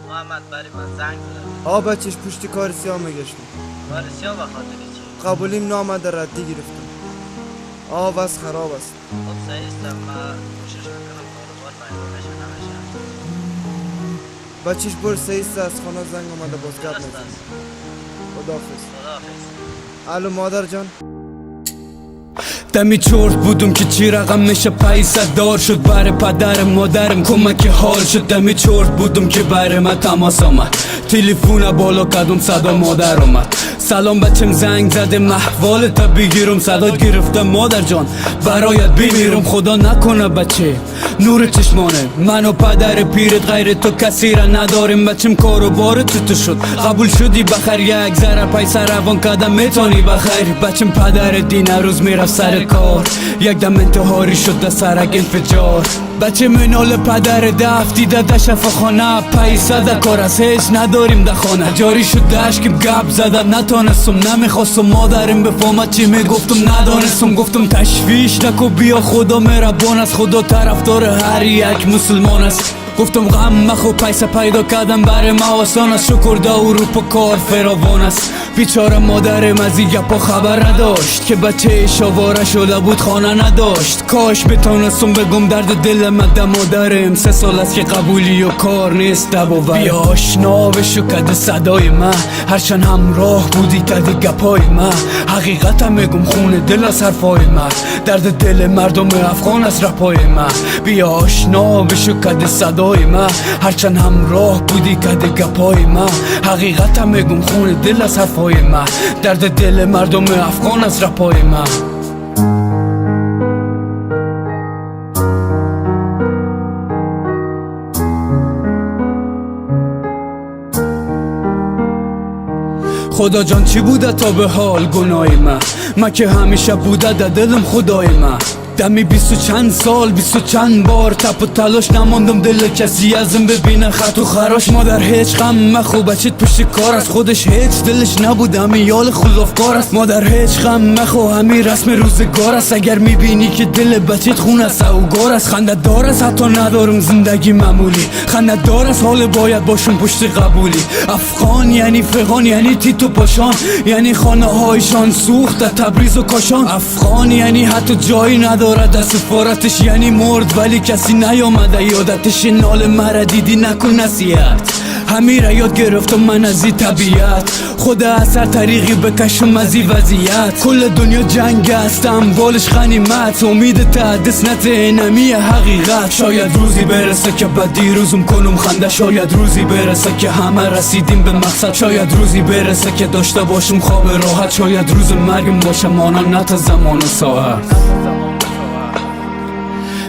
محمد برای من زنگ زد. بچهش پشت کار سیاه میگشتم. کار سیاه به خاطر چی؟ قبولیم نامده ردی گرفتم. بس خراب است. خب صحیح است، من کوشش میکنم کاروبار پیدا بشه نمیشه. بچهش بر سه است، از خانه زنگ آمده باز گپ درست میزنه. است. خداحافظ. خداحافظ. الو مادر جان. دمی چرت بودم که چی رقم میشه پیسه دار شد برای پدرم مادرم کمک حال شد. دمی چرت بودم که برای من تماس آمد، تلفون بالا کردم صدا مادر آمد. سلام بچم زنگ زدم احوالت بگیرم، صدات گرفتم مادر جان برایت بمیرم. خدا نکنه بچه نور چشمانه، من و پدر پیرت غیر تو کسی را نداریم. بچم کاروبار تو شد قبول شدی بخیر، یک ذره پیسه روان کردم میتونی بخیر. بچم پدر دین روز میرفت سر کار، یک دم انتحاری شد در سرک انفجار. بچه منال پدر دفتی ده شفاخانه، پیسه ده کار از هیچ نداریم ده خانه. جاری شد دشکم گپ زدم نتانستم، نمیخواستم مادرم بفهمد چی میگفتم ندانستم. گفتم تشویش نکو بیا خدا مهربان است، خدا طرفدار هر یک مسلمان است. گفتم غم مخو پیسه پیدا کردم برای ما آسان است، شکر دا اروپا کار فراوان است. بیچاره مادرم از این گپا خبر نداشت که بچه شاواره شده بود خانه نداشت. کاش بتونستم بگم درد دل من ده مادرم، 3 سال است که قبولی و کار نیست دباور. بیا آشنا بشو کده صدای من، هرچند همراه بودی کده گپای من. حقیقتم میگم خونه دل از حرفای من، درد دل مردم افغان از رپای من. بیا آشنا بشو کده صدای من، هرچند همراه بودی کده گپای من. حقیقتم میگم خونه دل از حرفای من، درد دل مردم افغان از رپای من. خدا جان چی بوده تا به حال گناه من که همیشه بوده در دلم خدای من. دمی 20 و چند سال 20 و چند بار تپ و تلاش نماندم دل کسی ازم ببینه خط و خراش. مادر هیچ غم مخو بچت پشت کار است، خودش هیچ دلش نبود همین یال خلافکار است. مادر هیچ غم مخو همین رسم روزگار است، اگر میبینی که دل بچت خون است اوگار است. خنده دار است حتی ندارم زندگی معمولی، خنده دار است حال باید باشم پشت قبولی. افغان یعنی فغان یعنی تیتو پاشان، یعنی خانه هایشان سوخت تبریز و کاشان. افغان یعنی حتی جایی نداره در سفارتش، یعنی مرد ولی کسی نیامده یادتش. نال مرا دیدی نکن نصیحت، همین را یاد گرفتم من از این طبیعت. خدا اثر طریقی بکشم از این وضعیت. کل دنیا جنگ است اموالش غنیمت، امید تحدث نمی حقیقت. شاید روزی برسه که بعد دیروزم کنم خنده، شاید روزی برسه که همه رسیدیم به مقصد. شاید روزی برسه که داشته باشم خواب راحت، شاید روز مرگم باشه مانم نه تا زمان و ساعت.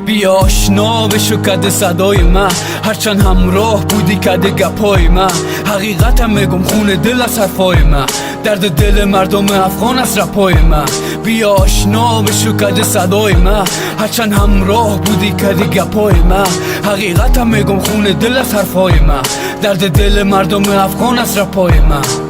بیا آشنا بشو کده صدای من، هرچند همراه بودی کده گپای من. حقیقتم میگم خونه دل از حرفای من، درد دل مردم افغان از رپای من. بیا آشنا بشو کده صدای من، هرچند همراه بودی کده گپای من. حقیقتم میگم خونه دل از حرفای من، درد دل مردم افغان از رپای من.